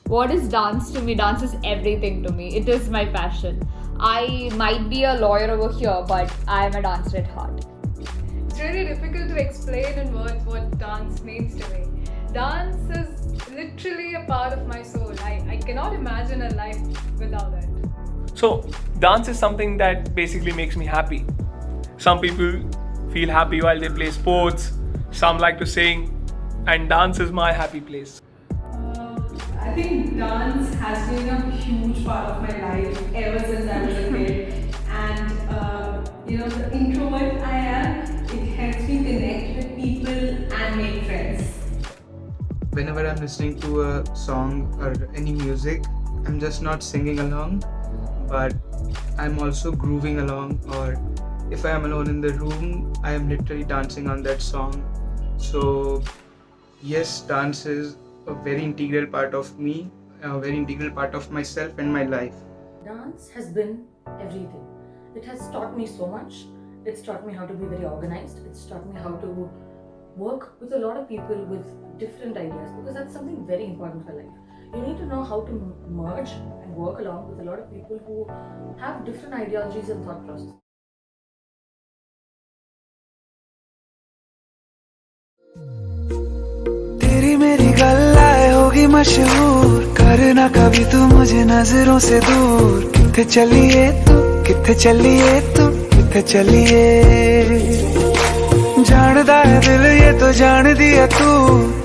What is dance to me? Dance is everything to me. It is my passion. I might be a lawyer over here, but I am a dancer at heart. It's really difficult to explain in words what dance means to me. Dance is literally a part of my soul. I cannot imagine a life without it. So, dance is something that basically makes me happy. Some people feel happy while they play sports, some like to sing, and dance is my happy place. I think dance has been a huge part of my life ever since I was a kid. And the introvert I am, it helps me connect with people and make friends. Whenever I'm listening to a song or any music, I'm just not singing along, but I'm also grooving along. Or if I am alone in the room, I am literally dancing on that song. So, yes, dance is a very integral part of me, a very integral part of myself and my life. Dance has been everything. It has taught me so much. It's taught me how to be very organized. It's taught me how to work with a lot of people with different ideas, because that's something very important for life. You need to know how to merge and work along with a lot of people who have different ideologies and thought process. तेरी मेरी गल्लाए होगी मशहूर, करना कभी तू मुझे नजरों से दूर। किथे चलिए तू, किथे चलिए तू, किथे चलिए। जानदा है दिल ये तो जान दिया तू,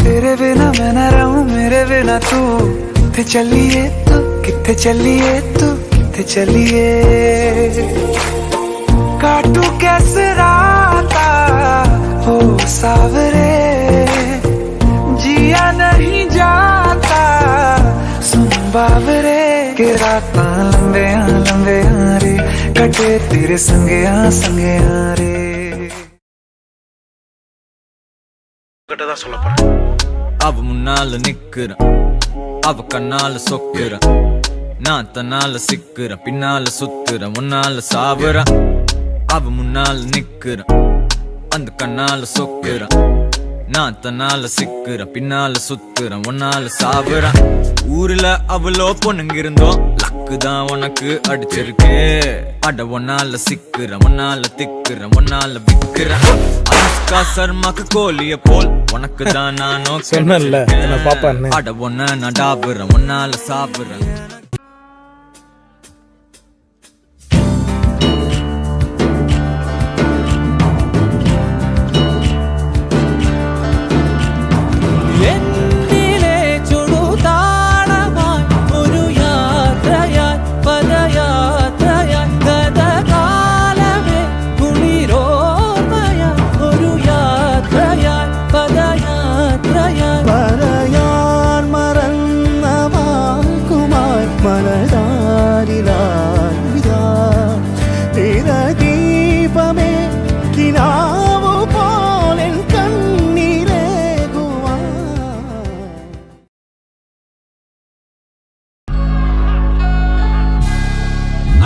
तेरे बिना मैं न रहूं मेरे बिना तू। किथे चलिए तू, किथे चलिए तू, किथे चलिए। काटू कैसे राता हो सावरे, जिया नहीं जाता सुन बावरे। के राता लंबे रे, कटे तेरे संगे रे। அவ முன்னால நிக்கிற, அவ கண்ணால சொக்குற, நான் தன்னால சிக்குற, பின்னால சுத்துற, முன்னால சாவுற. அவ முன்னால நிக்கிற, அந்த கண்ணால சொக்குற, நான் தன்னால சிக்குற, பின்னால சுத்துற, முன்னால சாவுற. ஊர்ல அவ்வளோ பொண்ணுங்க இருந்தோம், லக்கு தான் உனக்கு அடிச்சிருக்கு. அட ஒன்னால சிக்குற, ஒன்னால திக்குற, ஒன்னால விக்குற. அனுஷ்கா சர்மாக்கு கோலிய போல் உனக்கு தான் நானும் சொன்னல. அட ஒன்ன நான் டாபுறேன், ஒன்னால சாப்பிடுறேன்.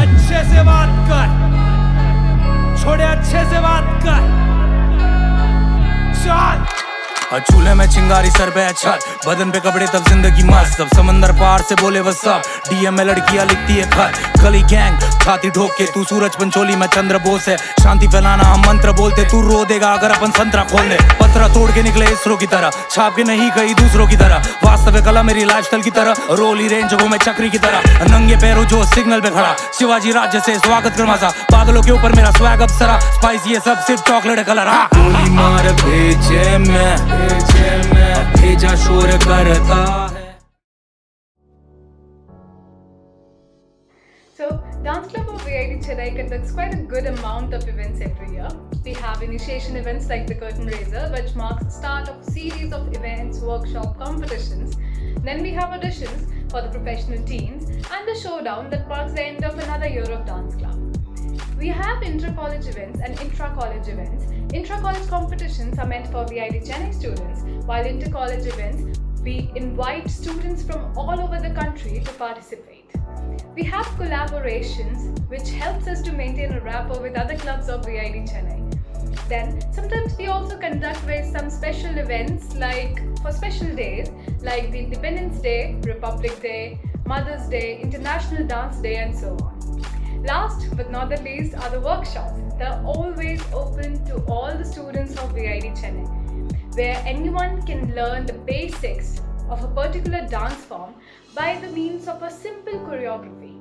अच्छे से बात कर, छोड़े अच्छे से बात कर, चल। चूल्हे में चिंगारी सर पे छत, बदन पे कपड़े तब जिंदगी मस्त। तब समंदर पार से बोले वो सब, डीएम में लड़कियां लिखती है खत। गली गैंग छाती ठोक के, तू सूरज पंचोली में चंद्र बोस है। शांति फैलाना हम मंत्र बोलते, तू रो देगा अगर अपन संतरा खोल दे। पत्रा तोड़ के निकले इसरो की तरह, छाप के नहीं कहीं दूसरों की तरह। वास्तविक कला मेरी लाइफस्टाइल की तरह, रोली रेंज में चक्री की तरह। नंगे पैरों जो सिग्नल पे खड़ा, शिवाजी राज्य से स्वागत कर मजा। पागलों के ऊपर मेरा स्वैग अप्सरा, स्पाइस ये सब सिर्फ चॉकलेट कलर। गोली मार भेजे में भेजा शोर करता है। So, Dance Club of VIT Chennai conducts quite a good amount of events every year. We have initiation events like the Curtain Raiser, which marks the start of a series of events, workshop, competitions. Then we have auditions for the professional teams and the showdown that marks the end of another year of Dance Club. We have inter-college events and intra-college events. Intra-college competitions are meant for VIT Chennai students, while inter-college events, we invite students from all over the country to participate. We have collaborations which helps us to maintain a rapport with other clubs of VIT Chennai. Then sometimes we also conduct some special events like for special days like the Independence Day, Republic Day, Mother's Day, International Dance Day and so on. Last but not the least are the workshops. They are always open to all the students of VIT Chennai, where anyone can learn the basics of a particular dance form by the means of a simple choreography.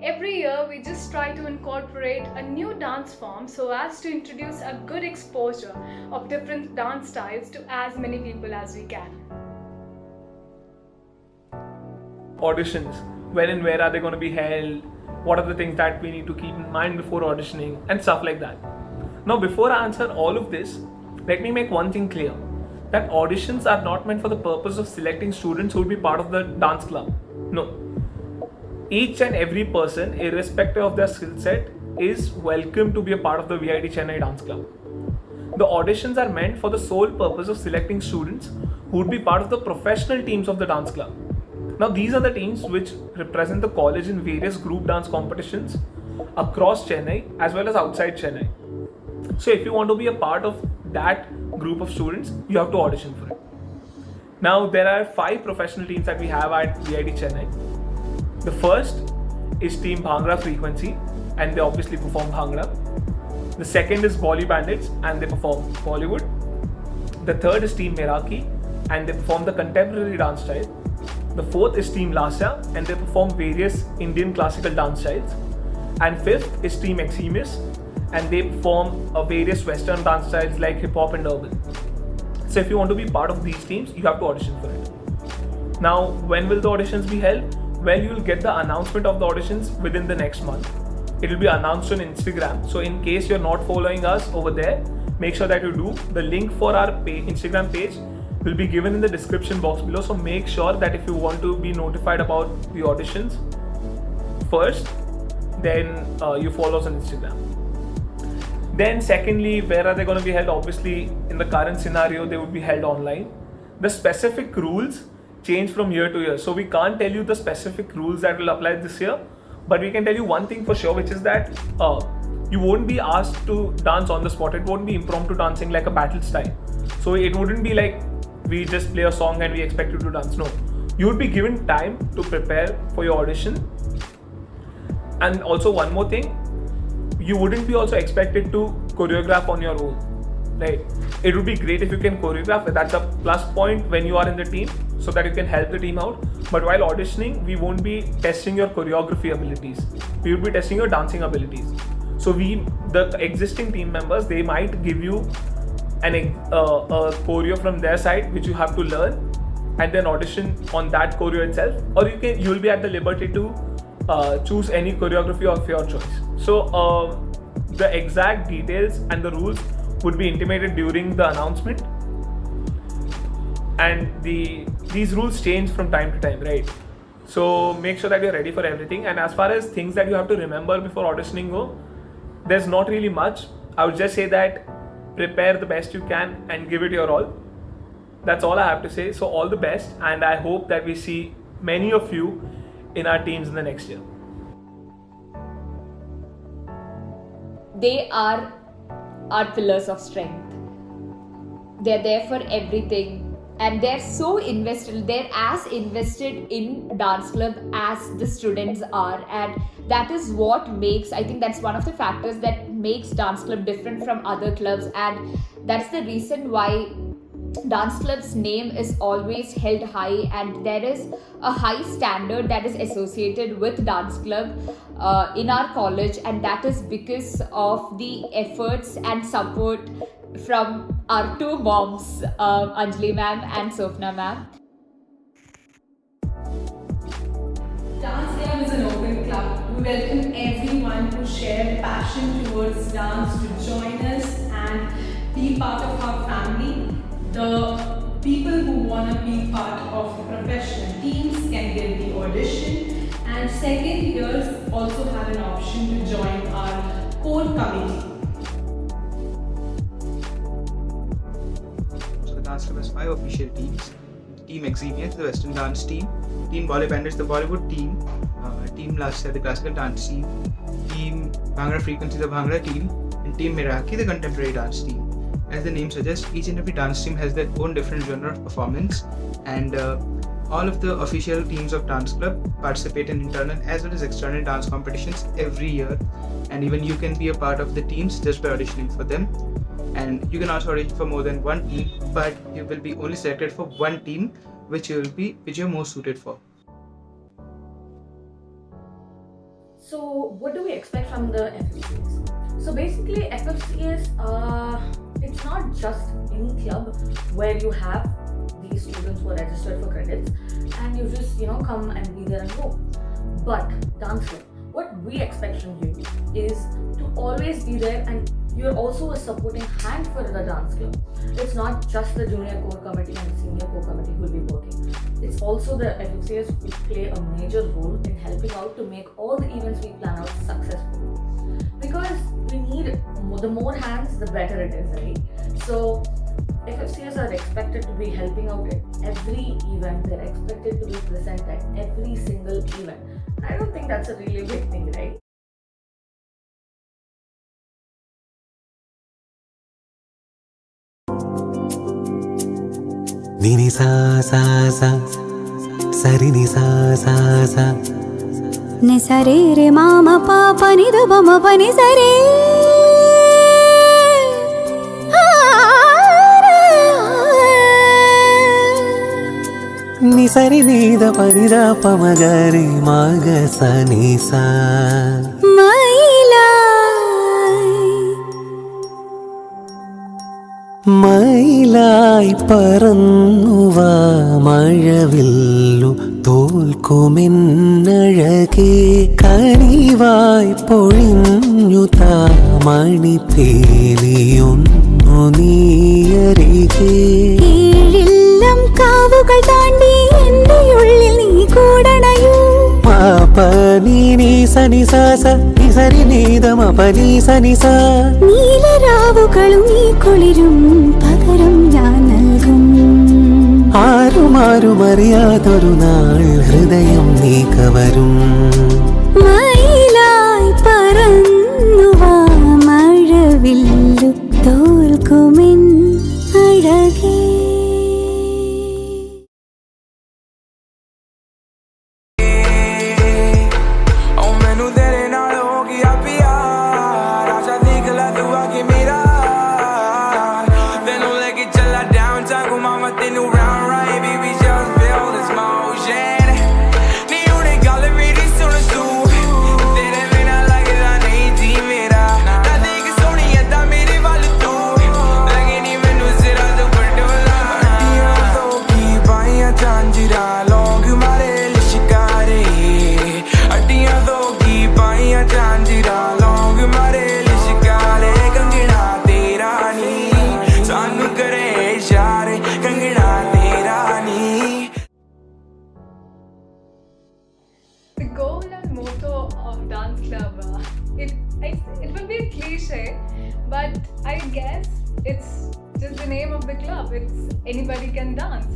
Every year we just try to incorporate a new dance form so as to introduce a good exposure of different dance styles to as many people as we can. Auditions, when and where are they going to be held, what are the things that we need to keep in mind before auditioning and stuff like that. Now before I answer all of this, let me make one thing clear, that auditions are not meant for the purpose of selecting students who will be part of the dance club. No. Each and every person, irrespective of their skill set, is welcome to be a part of the VIT Chennai Dance Club. The auditions are meant for the sole purpose of selecting students who would be part of the professional teams of the dance club. Now these are the teams which represent the college in various group dance competitions across Chennai as well as outside Chennai. So if you want to be a part of that group of students, you have to audition for it. Now there are 5 professional teams that we have at VIT Chennai. The first is Team Bhangra Frequency, and they obviously perform Bhangra. The second is Bolly Bandits, and they perform Bollywood. The third is Team Meraki, and they perform the contemporary dance style. The fourth is Team Lasya, and they perform various Indian classical dance styles. And fifth is Team Eximius, and they perform various Western dance styles like hip hop and urban. So if you want to be part of these teams, you have to audition for it. Now, when will the auditions be held? Well, you will get the announcement of the auditions within the next month. It will be announced on Instagram. So in case you're not following us over there, make sure that you do. The link for our Instagram page will be given in the description box below. So make sure that if you want to be notified about the auditions first, then you follow us on Instagram. Then secondly, where are they going to be held? Obviously, in the current scenario, they would be held online. The specific rules change from year to year. So we can't tell you the specific rules that will apply this year, but we can tell you one thing for sure, which is that you won't be asked to dance on the spot. It won't be impromptu dancing like a battle style. So it wouldn't be like we just play a song and we expect you to dance. No, you would be given time to prepare for your audition. And also one more thing, you wouldn't be also expected to choreograph on your own. Right? It would be great if you can choreograph. That's a plus point when you are in the team, so that you can help the team out. But while auditioning, we won't be testing your choreography abilities. We will be testing your dancing abilities. So the existing team members, they might give you a choreo from their side, which you have to learn, and then audition on that choreo itself. Or you will be at the liberty to choose any choreography of your choice. So the exact details and the rules would be intimated during the announcement, and these rules change from time to time, right? So make sure that you're ready for everything. And as far as things that you have to remember before auditioning go, there's not really much. I would just say that prepare the best you can and give it your all. That's all I have to say. So all the best, and I hope that we see many of you in our teams in the next year. They are our pillars of strength. They're there for everything, and they're so invested. They're as invested in dance club as the students are, and that is what makes, I think that's one of the factors that makes dance club different from other clubs, and that's the reason why dance club's name is always held high, and there is a high standard that is associated with dance club in our college, and that is because of the efforts and support from our two moms, Anjali ma'am and Sofna ma'am. Dance Club is an open club. We welcome everyone who share passion towards dance to join us and be part of our family. The people who want to be part of the professional teams can get the audition, and second years also have an option to join our core committee. So the Dance Club has 5 official teams. Team Eximius, the Western dance team. Team Bolly Bandits, the Bollywood team. Team Lasya, the classical dance team. Team Bhangra Frequency, the Bhangra team. And Team Meraki, the contemporary dance team. as the name suggests, each and every dance team has their own different genre of performance, and all of the official teams of dance club participate in internal as well as external dance competitions every year, and even you can be a part of the teams just by auditioning for them. And you can also audition for more than one team, but you will be only selected for one team which you're most suited for. So what do we expect from the FFCS? So basically FFCS, it's not just any club where you have these students who are registered for credits and you just come and be there and go. But dance club, what we expect from you is to always be there, and you're also a supporting hand for the dance club. It's not just the junior core committee and the senior core committee who will be working. It's also the FFCS who play a major role in helping out to make all the events we plan out successful. Because we need the more hands, the better it is, right? So FFCS are expected to be helping out at every event. They're expected to be present at every single event. I don't think that's a really big thing, right? Nini sa sa sa, sari ni sa sa sa. Ni sa re re ma ma pa pa ni da ba ma pa ni sa re. Ni sari ni da pa ni da pa ma ga re ma ga sa ni sa. മയിലായി പറന്നുവാ മഴവില്ലു തോൽക്കുമെന്നഴകേ കനിവായി പൊഴിഞ്ഞു താ മണിപ്പേലിയൊന്നു നീയരികേ കീഴില്ലം കാവുകൾ താണ്ടി എൻ്റെ ഉള്ളിൽ നീ കൂടണയൂ പനി നീ സനി സാസ നി സരി നീത മപനി സനി സാ നീലരാവുകളും നീ കുളിരും പകരം ഞാൻ നൽകും ആരും അറിയാതൊരു നാൾ ഹൃദയം നീ കവരും മയിലായി പറന്നുവാ മഴവില്ലു തോൽക്കുമെൻ അഴകേ. The goal and motto of dance club, it will be a cliche, but I guess it's just the name of the club. It's anybody can dance,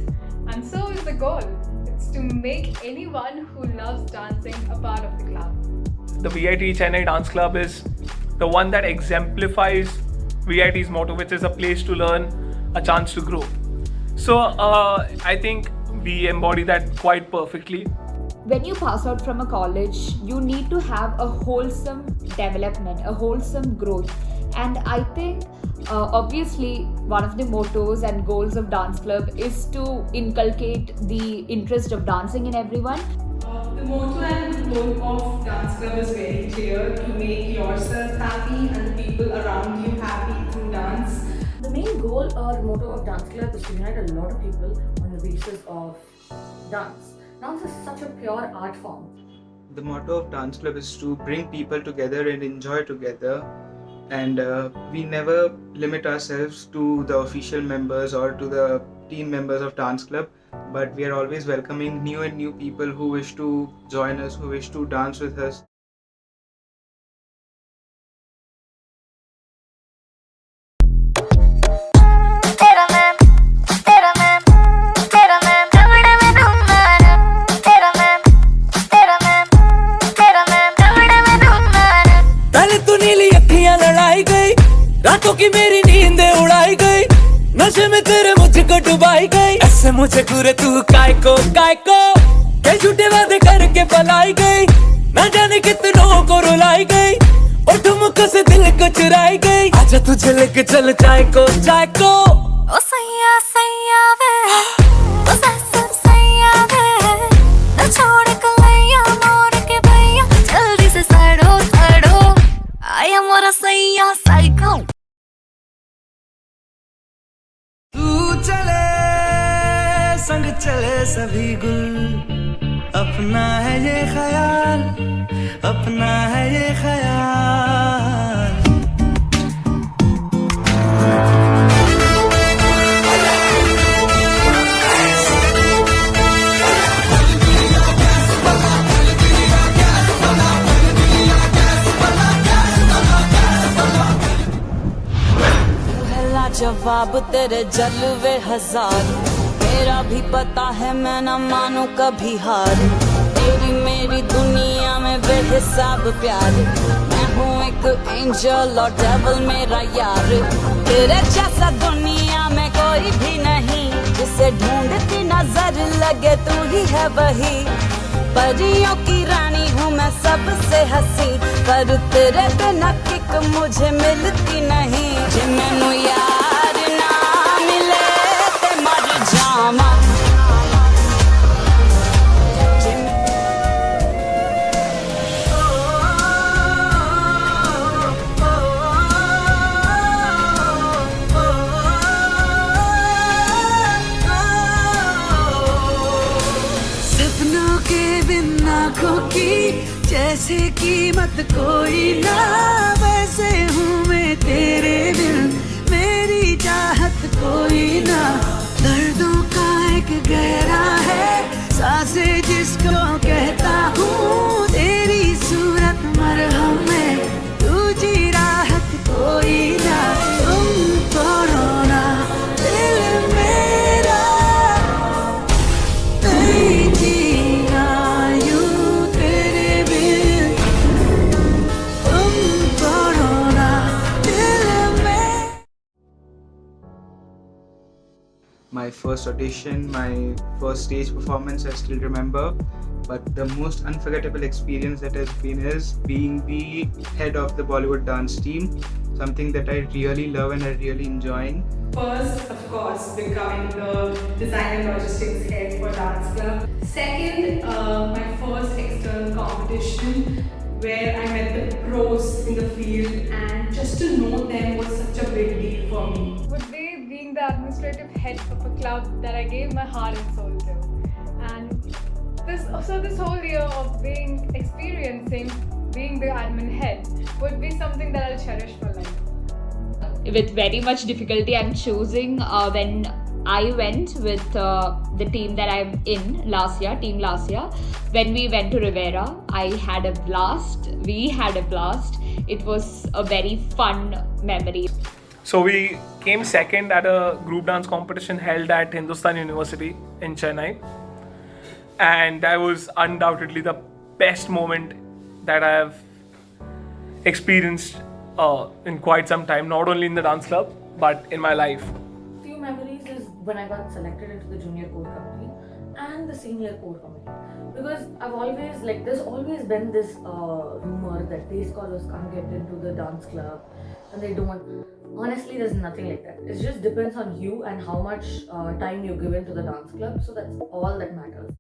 and so is the goal. It's to make anyone who loves dancing a part of the club. The VIT Chennai Dance Club is the one that exemplifies VIT's motto, which is a place to learn, a chance to grow. So I think we embody that quite perfectly. When you pass out from a college, you need to have a wholesome development, a wholesome growth. And I think obviously one of the mottos and goals of dance club is to inculcate the interest of dancing in everyone. The motto and goal of dance club is very clear: to make yourself happy and the people around you happy through dance. The main goal or motto of dance club is to unite a lot of people on the basis of dance. Dance is such a pure art form. The motto of dance club is to bring people together and enjoy together, and we never limit ourselves to the official members or to the team members of dance club, but we are always welcoming new people who wish to join us, who wish to dance with us. रातों की मेरी नींदें उड़ाई गई से मुझे घूरे तू काय को के झूठे वादे करके पलाई गई, ना जाने कितनों को रुलाई गई, और ठुमक से दिल को चुराई गई। आजा तुझे लेके चल चाय को ओ सैया सैया वे, ओ ससुर सैया वे, न छोड़ कलैया मोर के भैया, जल्दी से सड़ो सड़ो, आया मोरा सैया साइको। तू चले संग चले सभी गुल, अपना है ये ख्याल, अपना है ये ख्याल। जवाब तेरे जलवे हजार, मेरा भी पता है मैं न मानू कभी हार। तेरी मेरी दुनिया में बेहिसाब प्यार, मैं हूँ एक एंजल और डेविल मेरा यार। तेरे जैसा दुनिया में कोई भी नहीं, जिसे ढूंढती नजर लगे तू ही है वही। परियों की रानी हूँ मैं सबसे हंसी, पर तेरे बिना किक मुझे मिलती नहीं। जे मैनू यार ना मिले ते मर जावा। सपनों के बिन आँखों की जैसे कीमत कोई ना, वैसे हूँ मैं तेरे बिन मेरी चाहत कोई ना। दर्दों का एक गहरा है सांसें जिसको कहता हूँ, तेरी सूरत मरहम है तुझी राहत कोई ना। तुम तोड़ो ना दिल मेरा, नहीं जीना यूं तेरे बिन। तुम तोड़ो ना दिल में। My first audition, my first stage performance, I still remember. But the most unforgettable experience that has been is being the head of the Bollywood dance team. Something that I really love and I really enjoying. First, of course, becoming the design and logistics head for Dance Club. Second, my first external competition where I met the pros in the field, and just to know them was such a big deal for me. Would be being the administrative head of a club that I gave my heart and soul to. And this whole year of experiencing being the admin head would be something that I'll cherish for life. With very much difficulty, I'm choosing when I went with the team that I'm in last year, Team Last Year. When we went to Rivera, I had a blast. We had a blast. It was a very fun memory. So we came second at a group dance competition held at Hindustan University in Chennai. And that was undoubtedly the best moment that I have experienced in quite some time, not only in the dance club, but in my life. Few memories is when I got selected into the junior core committee and the senior core committee. Because I've always, there's always been this rumor that day scholars can't get into the dance club and they don't. Honestly, there's nothing like that. It just depends on you and how much time you give into the dance club. So that's all that matters.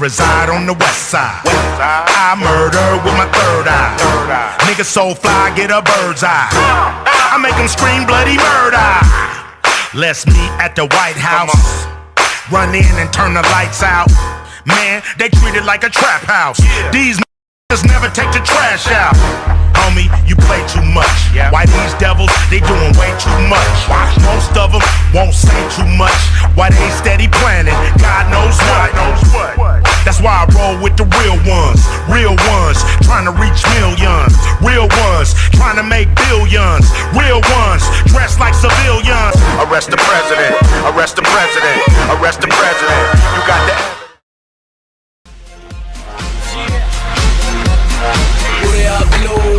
reside on the west side. I murder with my third eye. Niggas so fly, get a bird's eye. I make them scream bloody murder. Let's meet at the White House. Run in and turn the lights out. Man, they treat it like a trap house. These just never take the trash out. Homie, you play too much. Why these devils, they doing way too much. Most of them won't say too much. Why they steady planning, God knows what. That's why I roll with the real ones. Real ones, trying to reach millions. Real ones, trying to make billions. Real ones, dressed like civilians. Arrest the president, arrest the president, arrest the president. You got the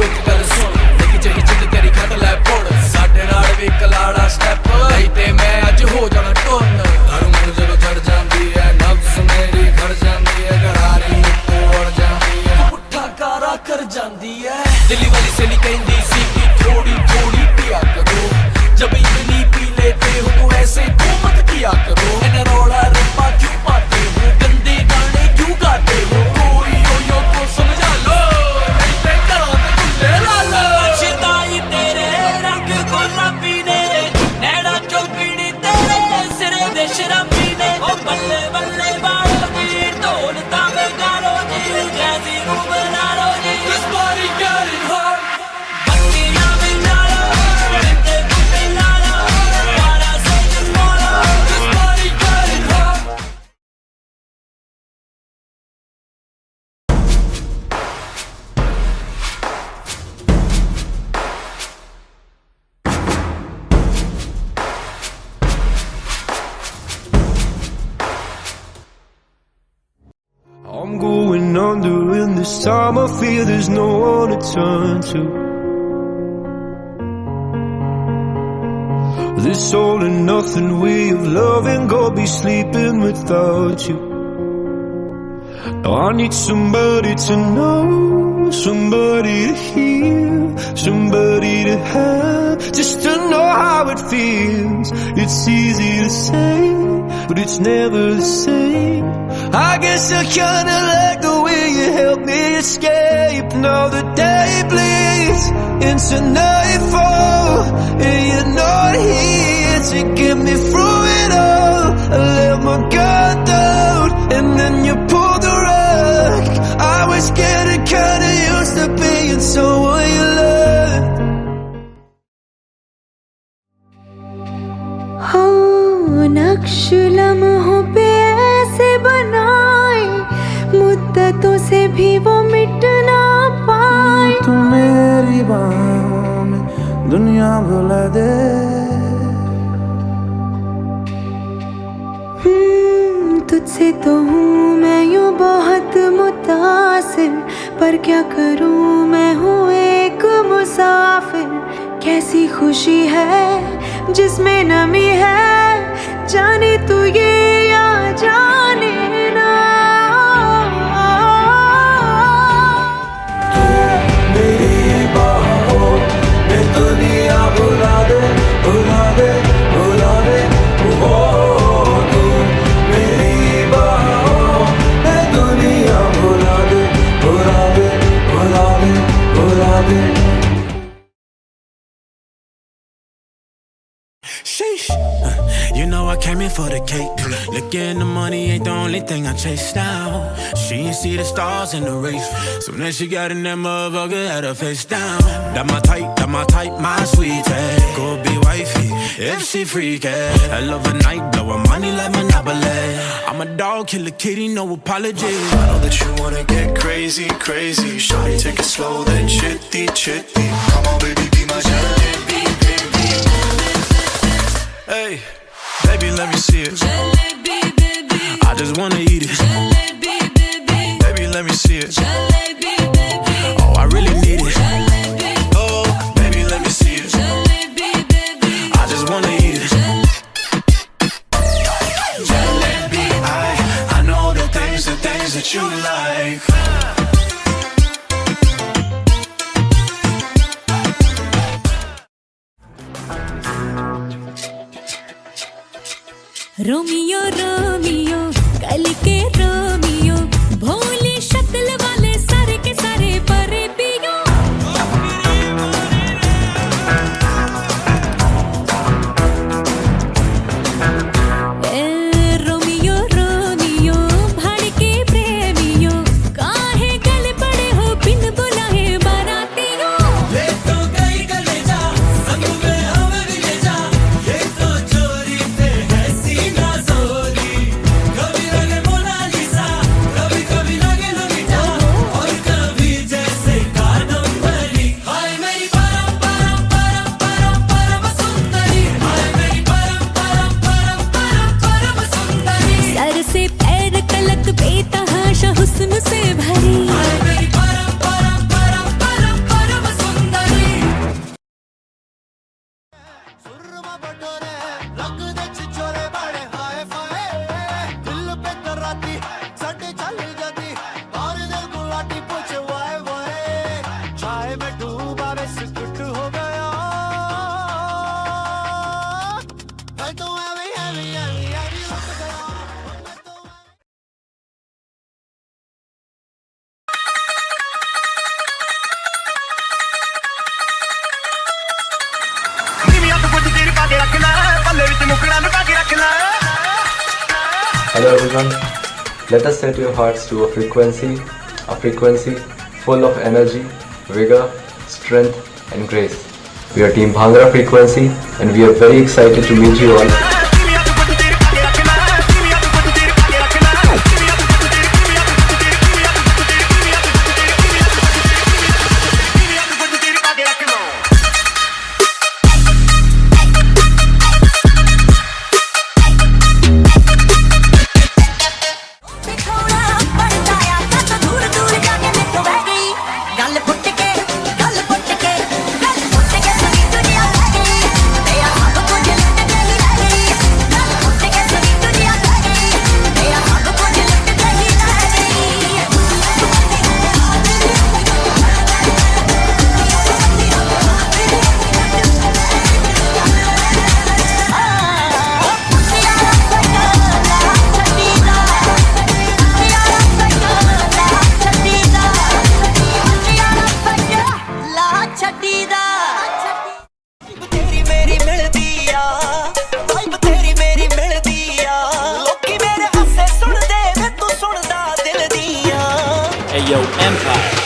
ਇੱਕ ਗੱਲ ਸੁਣ ਲਿਖ ਜਹੀ ਜਿੱਦ ਤੇਰੀ ਖਤ ਲੈ ਪੁਣ ਸਾਡੇ ਨਾਲ ਵੀ ਕਲਾੜਾ ਸਟੈਪ ਨਹੀਂ ਤੇ ਮੈਂ ਅੱਜ ਹੋ ਜਾਣਾ ਟੁੰਨ ਘਰ ਮੁੜ ਜਦੋਂ ਚੜ ਜਾਂਦੀ ਹੈ ਨਬਜ਼ ਮੇਰੀ ਖੜ ਜਾਂਦੀ ਹੈ ਘਰਾਰੀ ਤੋੜ ਜਾਂਦੀ ਹੈ ਪੁੱਠਾ ਕਾਰਾ ਕਰ ਜਾਂਦੀ ਹੈ ਦਿੱਲੀ ਵਾਲੀ ਸੇਲੀ ਕਹਿੰਦੀ ਸੀ ਕਿ ਥੋੜੀ ਥੋੜੀ ਪਿਆ ਕਰੋ जब इतनी पी लेते हो तो ऐसे क्यों मत किया करो रौला रप्पा क्यों पाते हो गंदे गाने क्यों गाते हो कोई यो को समझा लो नहीं पे करो तो ला लो शिदाई तेरे रंग गुलाबी ने नैना चौकड़ी तेरे सिरे दे शराबी ने ओ बल्ले बल्ले बालों की ढोल तामे गालो जी जैसी को बना लो जी this body getting hot बत्तियां में डालो I'm going under, and this time I feel there's no one to turn to. This all and nothing way of loving, go be sleeping without you. Now I need somebody to know, somebody to hear, somebody to have, just to know how it feels. It's easy to say, but it's never the same. I guess I kinda like the way you help me escape. Now the day bleeds into nightfall, and you're not here to get me through it all. I let my guard down, and then you pulled the rug. I was getting kinda used to being someone you loved. नक्श लम्हों पे ऐसे बनाए मुद्दतों से भी वो मिट ना पाए तू मेरी बाहों में दुनिया भुला दे तुझसे तो हूँ मैं यूँ बहुत मुतासिर पर क्या करूँ मैं हूँ एक मुसाफिर कैसी खुशी है जिसमें नमी है जाने तू ये या जाने ना तू मेरी बाहों में दुनिया भुला दे भुला दे भुला दे ओ तू मेरी बाहों में दुनिया भुला दे भुला दे भुला दे भुला दे Sheesh. You know I came in for the cake. Looking the money ain't the only thing I chase now. She ain't see the stars in the race. Soon as she got in that motherfucker, had her face down. That my type, my sweetie. Go be wifey if she freaky. I love a night, blow her money like Monopoly. I'm a dog, kill a kitty, no apology. I know that you wanna get crazy, crazy. Shawty, take it slow, then chitty, chitty. Come on, baby, be my jalebi, baby. Hey, baby, let me see it. Jalebi, baby. I just wanna eat it. Jalebi, baby. Baby, let me see it. Jalebi, baby. Oh, I really need it. Jalebi. Oh, baby, let me see it. Jalebi, baby. I just wanna eat it. Jalebi, I know the things that you like. Romeo Romeo कल के Romeo Hello everyone, let us set your hearts to a frequency full of energy, vigor, strength and grace. We are Team Bhangra Frequency and we are very excited to meet you all. Ayo Empire.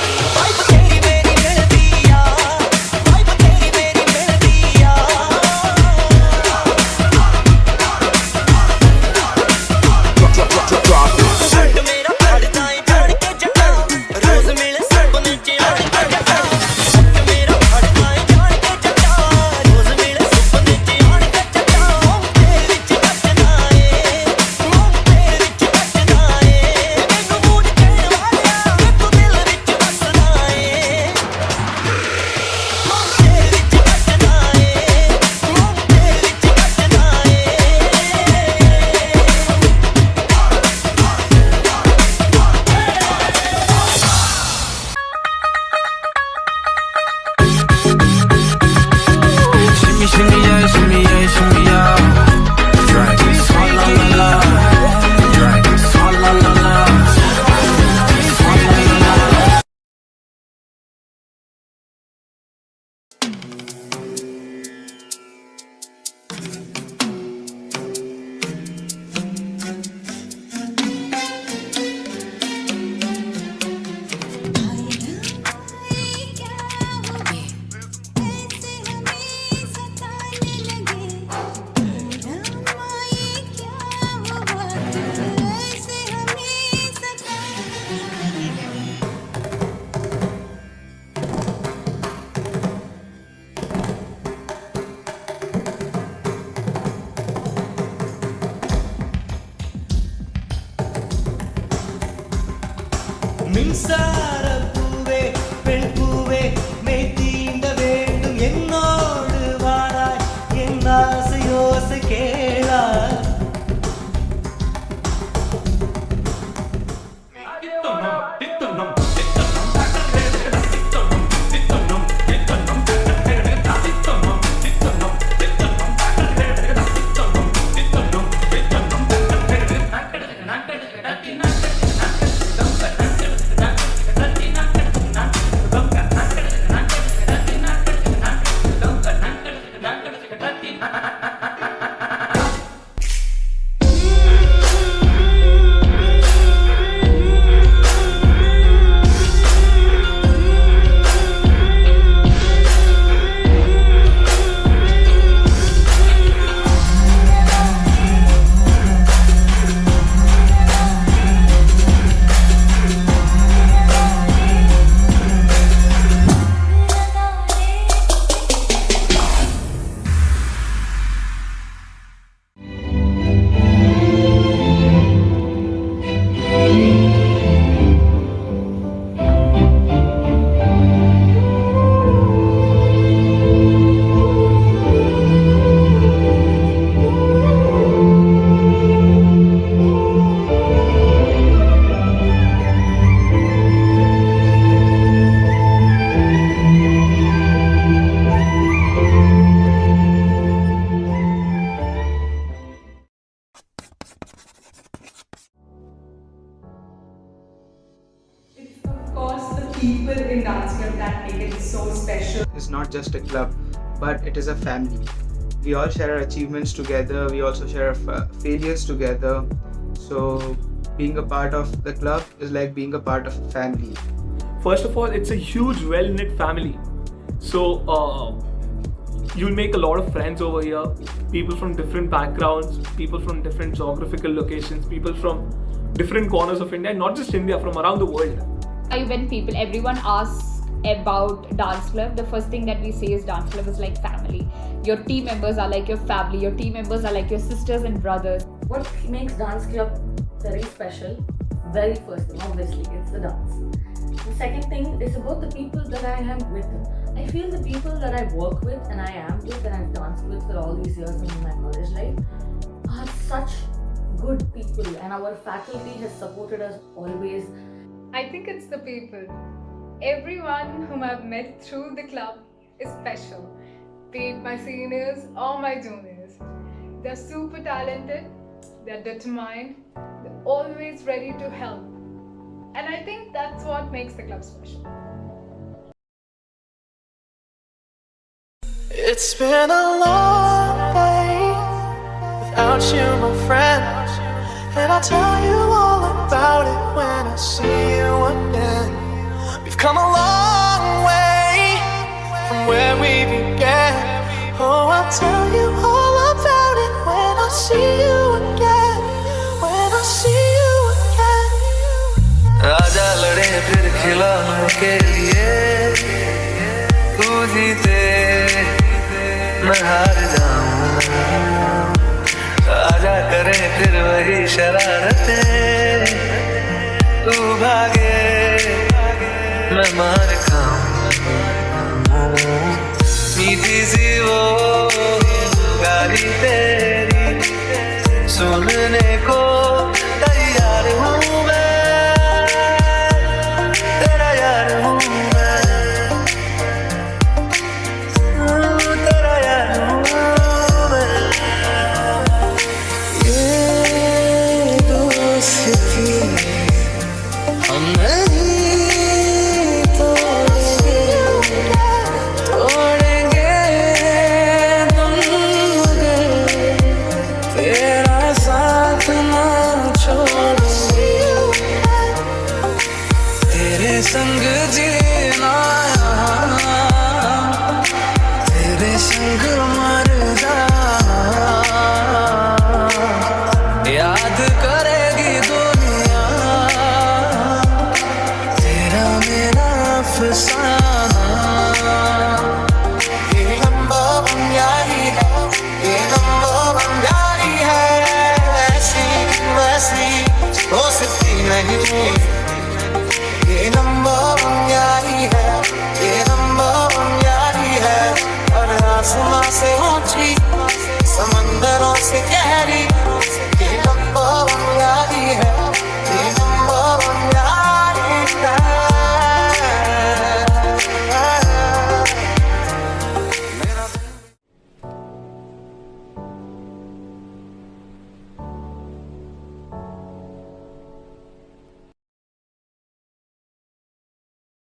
மின்சாரப்பூவே பெண் பூவே மெய் தீண்ட வேண்டும் என்னோடு வாராய் என் ஆசை யோசை கேளாய் People in dance club that make it so special. It's not just a club, but it is a family. we all share our achievements together. We also share our failures together. So being a part of the club is like being a part of a family. First of all, it's a huge, well-knit family. So you'll make a lot of friends over here. People from different backgrounds, people from different geographical locations, people from different corners of India, not just India, from around the world. When everyone asks about dance club, the first thing that we say is dance club is like family. Your team members are like your family. Your team members are like your sisters and brothers. What makes dance club very special? Very first thing, obviously, it's the dance. The second thing is about the people that I am with. I feel the people that I work with and I am with and I've danced with for all these years in my college life are such good people, and our faculty has supported us always. I think it's the people. Everyone whom I've met through the club is special, be it my seniors or my juniors. They're super talented, they're determined, they're always ready to help. And I think that's what makes the club special. It's been a long day without you, my friend, and I'll tell you all about it when I see you again. We've come a long way from where we began. Oh, I'll tell you all about it when I see you again. When I see you again. आजा लड़े फिर खिलौनों के लिए, तू जीते मैं हार जाऊं। आजा करें फिर वही शरारतें, तू भागे मैं मार खाऊं। मीठी सी वो गाली तेरी सुनने को तैयार हूँ मैं, तेरा यार हूँ मैं, तेरा यार हूँ मैं। ये दोस्ती हम नहीं तोड़ेंगे, तोड़ेंगे तुम मगर तेरा साथ ना छोड़ेंगे। तेरे संग जीना, तेरे संग